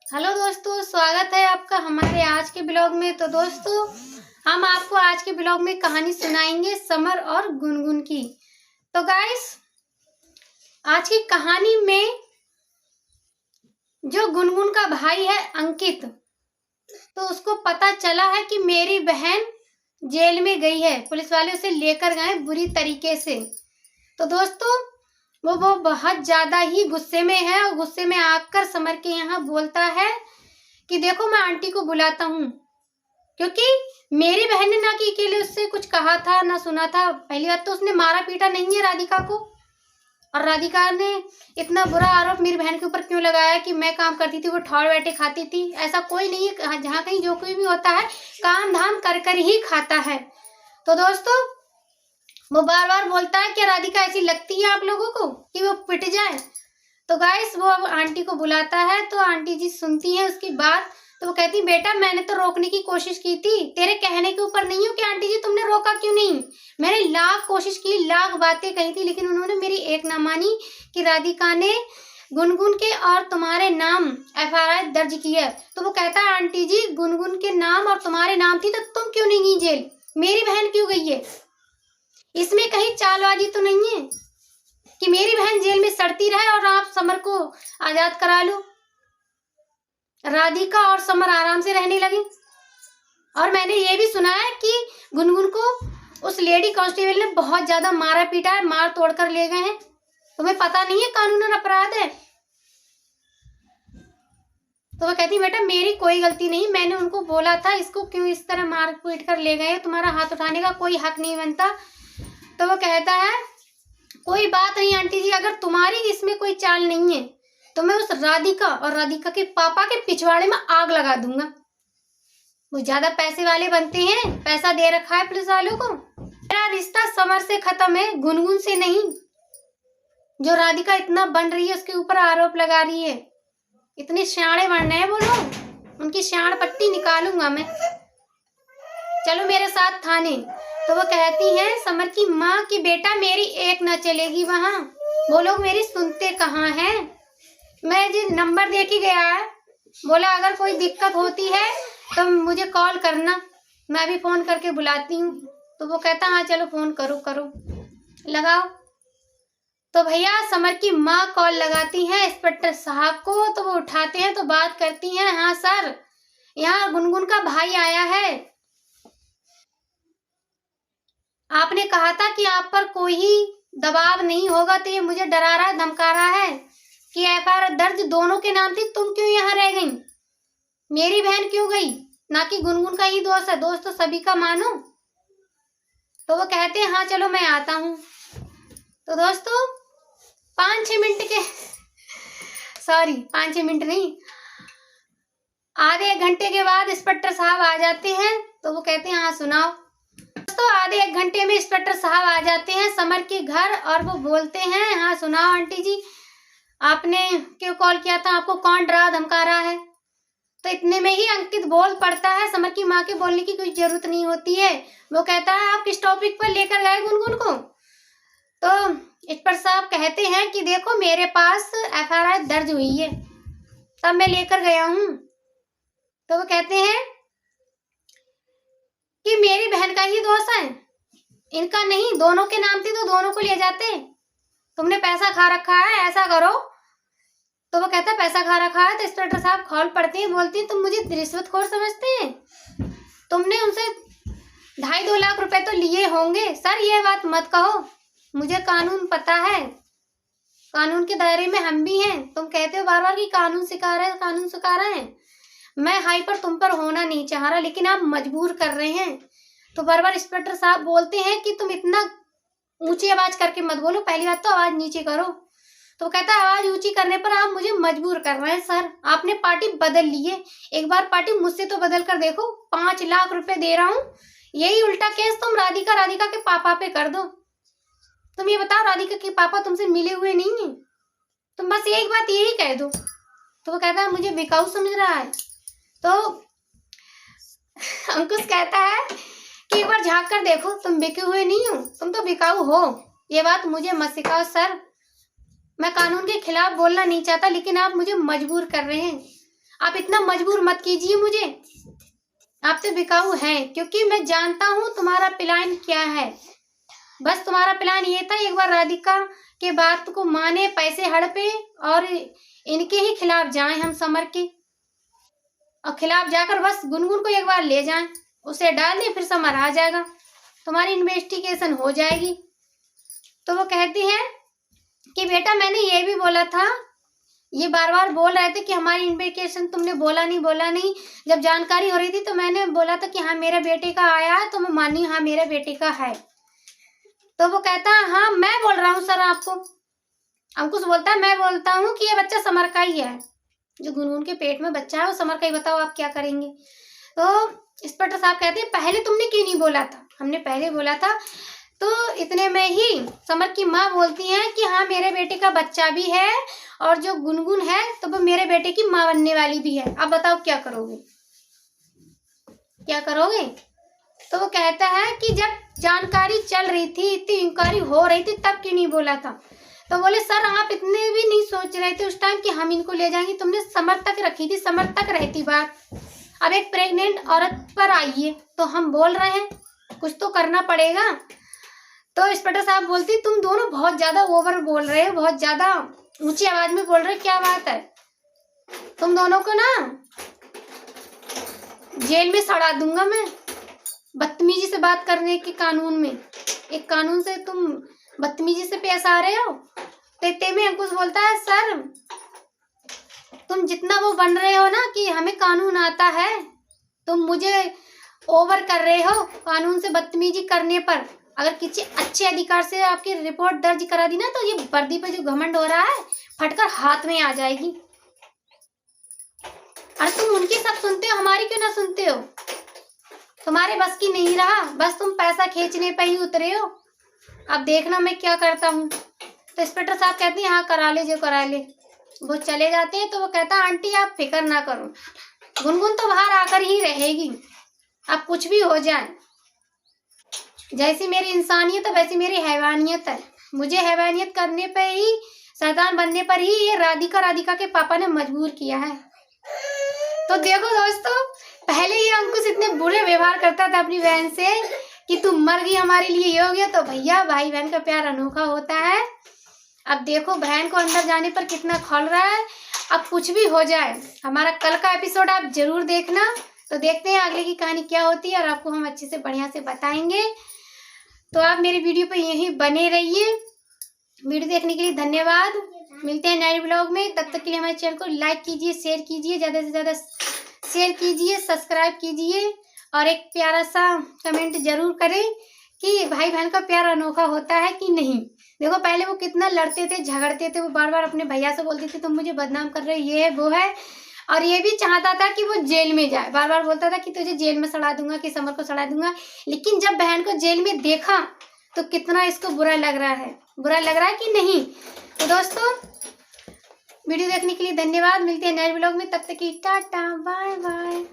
Hello दोस्तों, स्वागत है आपका हमारे आज के ब्लॉग में। तो दोस्तों, हम आपको आज के ब्लॉग में कहानी सुनाएंगे समर और गुनगुन की। तो गाइस, आज की कहानी में जो गुनगुन का भाई है अंकित, तो उसको पता चला है कि मेरी बहन जेल में गई है। पुलिस वाले उसे लेकर गए बुरी तरीके से। तो दोस्तों, वो बहुत ज्यादा ही गुस्से में है और गुस्से में आकर समर के यहाँ बोलता है कि देखो, मैं आंटी को बुलाता हूँ, क्योंकि मेरी बहन ने ना कि अकेले उससे कुछ कहा था ना सुना था। पहली बात तो उसने मारा पीटा नहीं है राधिका को, और राधिका ने इतना बुरा आरोप मेरी बहन के ऊपर क्यों लगाया कि मैं काम करती थी, वो ठौर बैठे खाती थी। ऐसा कोई नहीं है। जहाँ कहीं जो कोई भी होता है काम धाम कर कर ही खाता है। तो दोस्तों, वो बार बार बोलता है कि राधिका ऐसी लगती है आप लोगों को कि वो पिट जाए। तो गाइस, वो अब आंटी को बुलाता है। तो आंटी जी सुनती है उसकी बात। तो वो कहती, बेटा मैंने तो रोकने की कोशिश की थी, तेरे कहने के ऊपर नहीं हूँ कि आंटी जी तुमने रोका क्यों नहीं। मैंने लाख कोशिश की, लाख बातें कही थी, लेकिन उन्होंने मेरी एक ना मानी कि राधिका ने गुनगुन के और तुम्हारे नाम FIR दर्ज की है। तो वो कहता है, आंटी जी गुनगुन के नाम और तुम्हारे नाम थी तो तुम क्यों नहीं गई जेल, मेरी बहन क्यों गई है? इसमें कहीं चालबाजी तो नहीं है कि मेरी बहन जेल में सड़ती रहे और आप समर को आजाद करा लो। राधिका और समर आराम से रहने लगे। और मैंने ये भी सुना है कि गुनगुन को उस लेडी कांस्टेबल ने बहुत ज्यादा मारा पीटा है, मार तोड़ कर ले गए हैं। तुम्हें पता नहीं है कानूनन अपराध है। तो वो कहती, बेटा मेरी कोई गलती नहीं, मैंने उनको बोला था इसको क्यों इस तरह मार पीट कर ले गए, तुम्हारा हाथ उठाने का कोई हक नहीं बनता। तो वो कहता है, कोई बात नहीं आंटी जी, अगर तुम्हारी इसमें कोई चाल नहीं है तो मैं उस राधिका और राधिका के पापा के पिछवाड़े में आग लगा दूंगा। वो ज्यादा पैसे वाले बनते हैं, पैसा दे रखा है पुलिस वालों को। मेरा रिश्ता समर से खत्म है, गुनगुन से नहीं। जो राधिका इतना बन रही है उसके ऊपर आरोप लगा रही है। इतने शाणे बन रहे हैं वो लोग, उनकी शाण पट्टी निकालूंगा मैं। चलो मेरे साथ थाने। तो वो कहती है समर की माँ की, बेटा मेरी एक न चलेगी वहां, वो लोग मेरी सुनते कहाँ हैं। मैं जिस नंबर दे के गया है, बोला अगर कोई दिक्कत होती है तो मुझे कॉल करना, मैं भी फोन करके बुलाती हूँ। तो वो कहता, हाँ चलो फोन करो करो लगाओ। तो भैया समर की माँ कॉल लगाती है इंस्पेक्टर साहब को। तो वो उठाते हैं तो बात करती हैं, हाँ सर, यहाँ गुनगुन का भाई आया है। आपने कहा था कि आप पर कोई दबाव नहीं होगा, तो ये मुझे डरा रहा है, धमका रहा है कि FIR दर्ज दोनों के नाम थी, तुम क्यों यहाँ रह गई, मेरी बहन क्यों गई, ना कि गुनगुन का ही दोस्त है, दोस्त तो सभी का मानो। तो वो कहते हैं, हाँ चलो मैं आता हूँ। तो दोस्तों 5-6 मिनट के 5-6 मिनट नहीं, आधे 1 घंटे के बाद इंस्पेक्टर साहब आ जाते हैं। तो वो कहते हैं, हाँ सुनाओ। दोस्तों आधे 1 घंटे में इंस्पेक्टर साहब आ जाते हैं समर के घर, और वो बोलते हैं, हाँ सुनाओ आंटी जी, आपने क्यों कॉल किया था, आपको कौन डरा धमका रहा है। तो इतने में ही अंकित बोल पड़ता है। समर की माँ के बोलने की कोई जरूरत नहीं होती है। वो कहता है, आप किस टॉपिक पर लेकर गए गुनगुन को। तो इंस्पेक्टर साहब कहते हैं कि देखो मेरे पास FIR दर्ज हुई है, तब मैं लेकर गया हूँ। तो वो कहते हैं कि मेरी बहन का ही दोस्त है, इनका नहीं, दोनों के नाम थी तो दोनों को ले जाते, तुमने पैसा खा रखा है, ऐसा करो। तो वो कहता है, पैसा खा रखा है। तो इंस्पेक्टर साहब खौल पड़ते हैं, बोलती हैं, तुम मुझे रिश्वतखोर समझते हैं, तुमने उनसे 2.5-2 लाख रुपए तो लिए होंगे। सर ये बात मत कहो, मुझे कानून पता है, कानून के दायरे में हम भी हैं। तुम कहते हो बार बार कि कानून सिखा रहे हैं, कानून सिखा रहे हैं। मैं हाई पर तुम पर होना नहीं चाह रहा, लेकिन आप मजबूर कर रहे हैं। तो बार बार इंस्पेक्टर साहब बोलते हैं कि तुम इतना ऊंची आवाज करके मत बोलो, पहली बात तो आवाज नीचे करो। तो कहता है, आवाज ऊंची करने पर आप मुझे मजबूर कर रहे हैं सर, आपने पार्टी बदल ली है, एक बार पार्टी मुझसे तो बदल कर देखो, 5 लाख रुपए दे रहा हूँ, यही उल्टा केस तुम राधिका के पापा पे कर दो। तुम ये बताओ, राधिका के पापा तुमसे मिले हुए नहीं है, तुम बस एक बात यही कह दो। तो वो कहता है, मुझे बिकाऊ समझ रहा है। तो अंकुश कहता है कि एक बार झांक कर देखो, तुम बिके हुए नहीं हो, तुम तो बिकाऊ हो, ये बात मुझे मत सिखाओ सर। मैं कानून के खिलाफ बोलना नहीं चाहता, लेकिन आप मुझे मजबूर कर रहे हैं। आप इतना मजबूर मत कीजिए मुझे, आप तो बिकाऊ हैं, क्योंकि मैं जानता हूँ तुम्हारा प्लान क्या है। बस तुम्हारा प्लान ये था एक बार राधिका के बात को माने, पैसे हड़पे और इनके ही खिलाफ जाएं हम, समर के और खिलाफ जाकर बस गुनगुन को एक बार ले जाएं, उसे डाल दे, फिर समर आ जाएगा, तुम्हारी इन्वेस्टिगेशन हो जाएगी। तो वो कहती है कि बेटा मैंने ये भी बोला था, ये बार बार बोल रहे थे कि हमारी इन्वेस्टिगेशन, तुमने बोला नहीं। जब जानकारी हो रही थी तो मैंने बोला था कि हाँ मेरे बेटे का आया है, तो मैं मानी हाँ मेरे बेटे का है। तो वो कहता है हाँ मैं बोल रहा हूँ सर आपको। अंकुश बोलता है मैं बोलता हूँ कि ये बच्चा समर का ही है, जो गुनगुन के पेट में बच्चा है वो समर का ही, बताओ आप क्या करेंगे। तो इंस्पेक्टर साहब कहते हैं पहले तुमने क्यों नहीं बोला था, हमने पहले बोला था। तो इतने में ही समर की माँ बोलती है कि हाँ मेरे बेटे का बच्चा भी है और जो गुनगुन है तो वो मेरे बेटे की माँ बनने वाली भी है, अब बताओ क्या करोगे, क्या करोगे। तो वो कहता है कि जब जानकारी चल रही थी, इतनी इंक्वायरी हो रही थी, तब क्यों नहीं बोला था। तो बोले सर आप इतने भी नहीं सोच रहे थे उस टाइम कि हम इनको ले जाएंगे, तुमने समर तक रखी थी, समर तक रहती बात, अब एक प्रेग्नेंट औरत पर आई है, तो हम बोल रहे हैं कुछ तो करना पड़ेगा। तो इंस्पेक्टर साहब बोलती तुम दोनों बहुत ज्यादा ओवर बोल रहे हो, बहुत ज्यादा ऊंची आवाज में बोल रहे हो, क्या बात है, तुम दोनों को ना जेल में सड़ा दूंगा मैं, बदतमीजी से बात करने के कानून में, एक कानून से तुम बदतमीजी से पेश आ रहे हो। तो इतने में अंकुश बोलता है सर तुम जितना वो बन रहे हो ना कि हमें कानून आता है, तुम मुझे ओवर कर रहे हो कानून से बदतमीजी करने पर। अगर किसी अच्छे अधिकार से आपकी रिपोर्ट दर्ज करा दी ना तो ये वर्दी पे जो घमंड हो रहा है फटकर हाथ में आ जाएगी। अरे तुम उनकी सब सुनते हो, हमारी क्यों ना सुनते हो, तुम्हारे बस की नहीं रहा, बस तुम पैसा खींचने पे ही उतरे हो, अब देखना मैं क्या करता हूँ। तो इंस्पेक्टर साहब कहते हैं हाँ करा ले जो करा ले। वो चले जाते हैं तो वो कहता है आंटी आप फिक्र ना करो, गुनगुन तो बाहर आकर ही रहेगी, अब कुछ भी हो जाए, जैसी मेरी इंसानियत है वैसी मेरी हैवानियत है, मुझे हैवानियत करने पे ही, शैतान बनने पर ही ये राधिका के पापा ने मजबूर किया है। तो देखो दोस्तों, पहले ये अंकुश इतने बुरे व्यवहार करता था अपनी बहन से कि तू मर गई हमारे लिए, ये हो गया। तो भैया भाई बहन का प्यार अनोखा होता है। अब देखो बहन को अंदर जाने पर कितना खौल रहा है। अब कुछ भी हो जाए, हमारा कल का एपिसोड आप जरूर देखना। तो देखते हैं आगे की कहानी क्या होती है और आपको हम अच्छे से बढ़िया से बताएंगे। तो आप मेरी वीडियो पर यहीं बने रहिए। वीडियो देखने के लिए धन्यवाद। मिलते हैं नए ब्लॉग में, तब तक के लिए हमारे चैनल को लाइक कीजिए, शेयर कीजिए, ज़्यादा से ज़्यादा शेयर कीजिए, सब्सक्राइब कीजिए और एक प्यारा सा कमेंट जरूर करें कि भाई बहन का प्यार अनोखा होता है कि नहीं। देखो पहले वो कितना लड़ते थे, झगड़ते थे, वो बार बार अपने भैया से बोलते थे तुम मुझे बदनाम कर रहे हो, ये है वो है, और ये भी चाहता था कि वो जेल में जाए, बार बार बोलता था कि तुझे जेल में सड़ा दूंगा, कि समर को सड़ा दूंगा। लेकिन जब बहन को जेल में देखा तो कितना इसको बुरा लग रहा है कि नहीं। तो दोस्तों वीडियो देखने के लिए धन्यवाद। मिलते हैं नए ब्लॉग में, तब तक की टाटा बाय बाय।